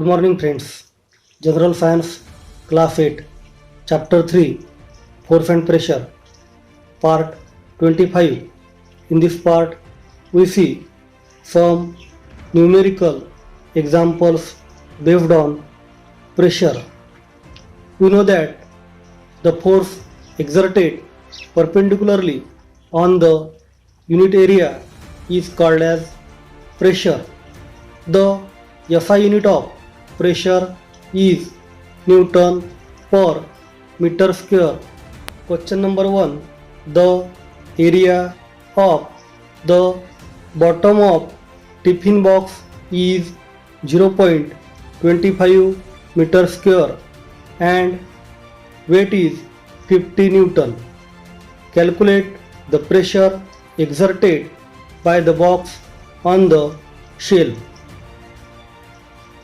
Good morning friends. General Science Class 8 Chapter 3 Force and Pressure Part 25. In this part we see some numerical examples based on pressure. We know that the force exerted perpendicularly on the unit area is called as pressure. The SI unit of pressure is Newton per meter square. Question number 1. The area of the bottom of tiffin box is 0.25 meter square and weight is 50 Newton. Calculate the pressure exerted by the box on the shelf.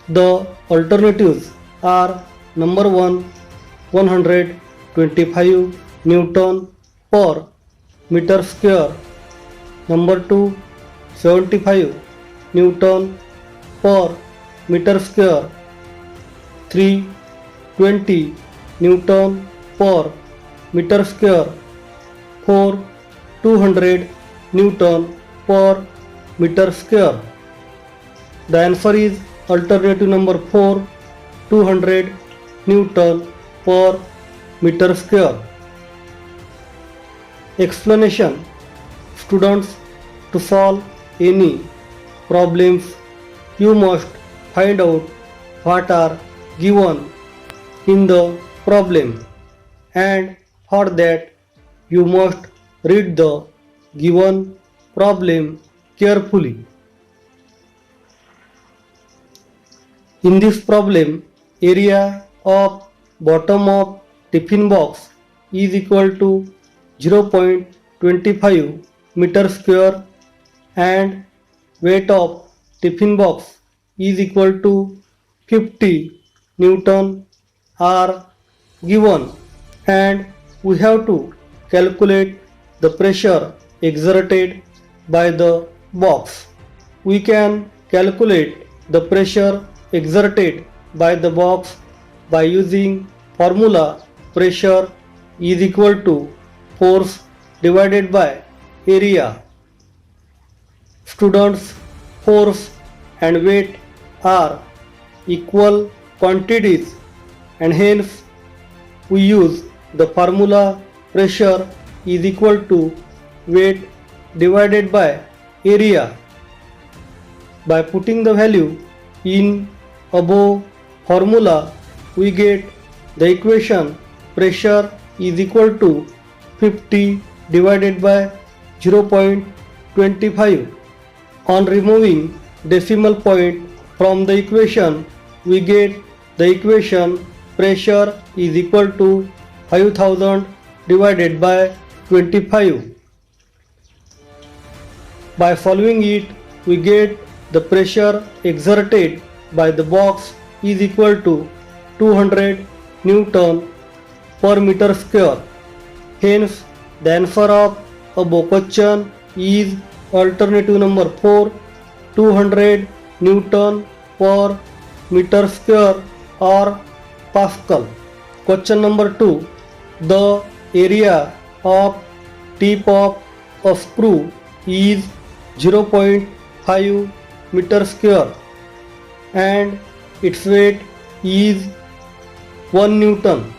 The alternatives are number 1 125 Newton per meter square, number 2 75 Newton per meter square, 3 20 Newton per meter square, 4 200 Newton per meter square. The answer is alternative number 4 200 Newton per meter square. Explanation. Students, to solve any problems you must find out what are given in the problem, and for that you must read the given problem carefully. In this problem, area of bottom of tiffin box is equal to 0.25 meter square and weight of tiffin box is equal to 50 Newton are given, and we have to calculate the pressure exerted by the box. We can calculate the pressure exerted by the box by using formula pressure is equal to force divided by area. Students, force and weight are equal quantities, and hence we use the formula pressure is equal to weight divided by area. By putting the value in above formula, we get the equation pressure is equal to 50 divided by 0.25. On removing decimal point from the equation, we get the equation pressure is equal to 5000 divided by 25. By following it, we get the pressure exerted by the box is equal to 200 Newton per meter square. Hence, the answer of above question is alternative number 4 200 Newton per meter square or Pascal. Question number 2. The area of tip of a screw is 0.5 meter square and its weight is 1 Newton.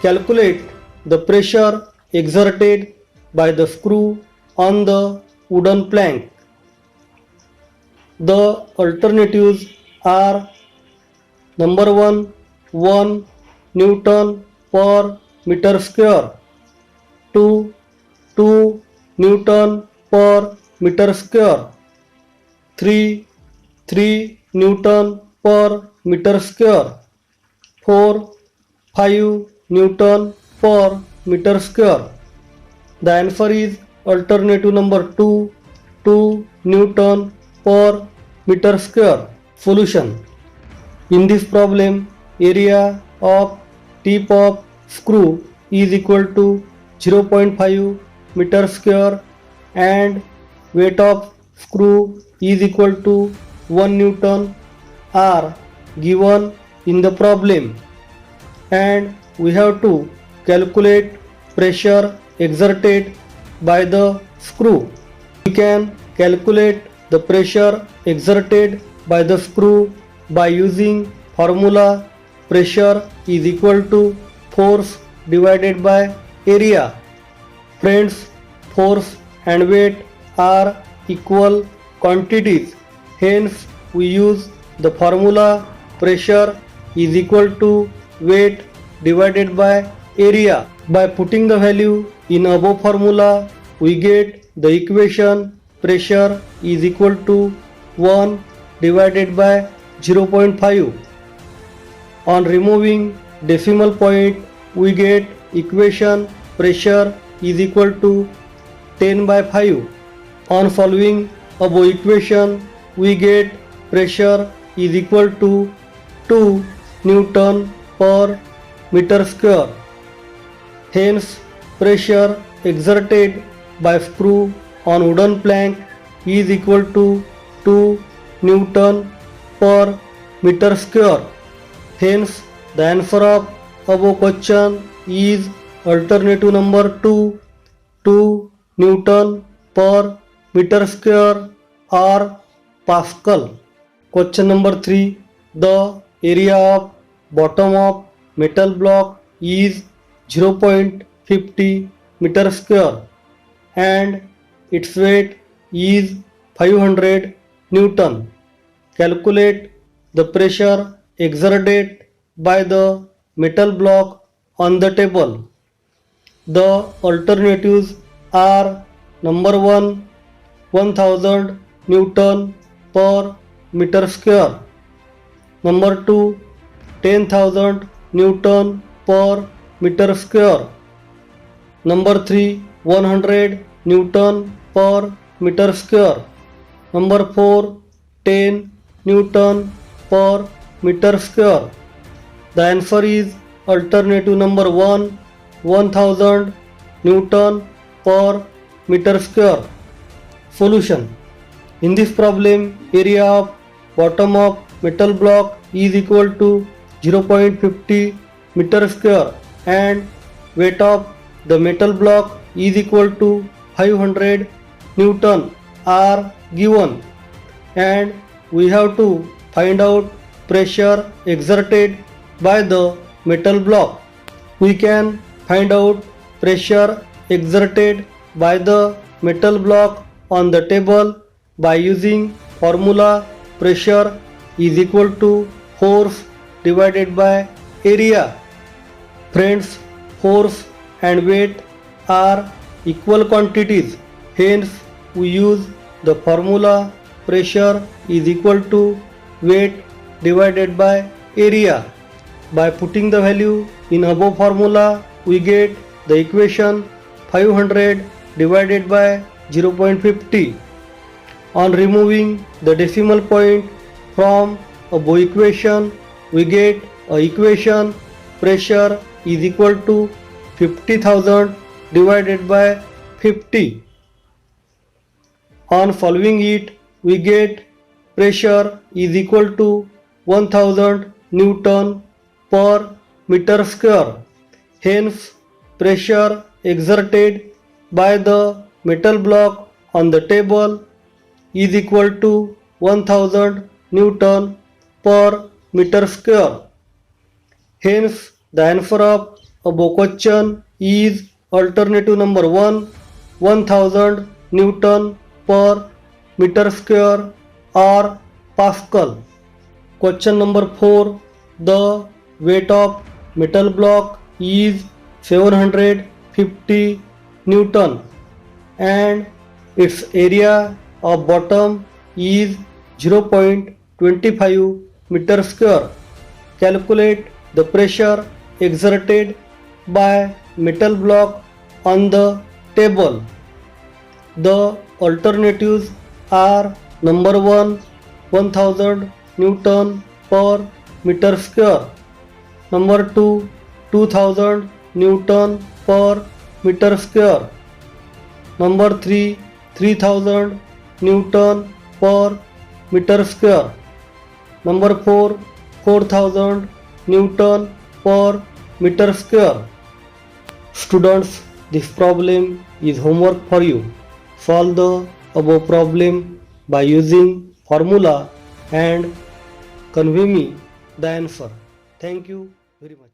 Calculate the pressure exerted by the screw on the wooden plank. The alternatives are number 1 1 Newton per meter square, 2 2 Newton per meter square, 3 3 Newton per meter square, 4 5 Newton per meter square. The answer is alternative number 2 2 Newton per meter square. Solution. In this problem, area of tip of screw is equal to 0.5 meter square and weight of screw is equal to 1 Newton are given in the problem, and we have to calculate pressure exerted by the screw. We can calculate the pressure exerted by the screw by using formula pressure is equal to force divided by area. Friends, force and weight are equal quantities. Hence, we use the formula pressure is equal to weight divided by area. By putting the value in above formula, we get the equation pressure is equal to 1 divided by 0.5. On removing decimal point, we get equation pressure is equal to 10 by 5. On solving above equation, we get pressure is equal to 2 Newton per meter square. Hence, pressure exerted by screw on wooden plank is equal to 2 Newton per meter square. Hence, the answer of above question is alternative number 2, 2 Newton per meter square or Pascal. Question number 3. The area of bottom of metal block is 0.50 meter square and its weight is 500 Newton. Calculate the pressure exerted by the metal block on the table. The alternatives are number 1, 1000 Newton per meter square. Number 2, 10,000 Newton per meter square. Number 3, 100 Newton per meter square. Number 4, 10 Newton per meter square. The answer is alternative number 1, 1000 Newton per meter square. Solution. In this problem, area of bottom of metal block is equal to 0.50 meter square and weight of the metal block is equal to 500 Newton are given, and we have to find out pressure exerted by the metal block. We can find out pressure exerted by the metal block on the table by using formula pressure is equal to force divided by area. Friends, force and weight are equal quantities. Hence, we use the formula pressure is equal to weight divided by area. By putting the value in above formula, we get the equation 500 divided by 0.50. On removing the decimal point from above equation, we get a equation pressure is equal to 50,000 divided by 50. On solving it, we get pressure is equal to 1000 Newton per meter square. Hence, pressure exerted by the metal block on the table is equal to 1000 Newton per meter square. Hence, the answer of above question is alternative number 1, 1000 Newton per meter square or Pascal. Question number 4. The weight of metal block is 750 Newton and its area of bottom is 0.25 meter square. Calculate the pressure exerted by metal block on the table. The alternatives are number 1, 1000 Newton per meter square. Number 2, 2000 Newton per meter square. Number 3, 3000 Newton per meter square. Number 4, 4000 Newton per meter square. Students, this problem is homework for you. Solve the above problem by using formula and convey me the answer. Thank you very much.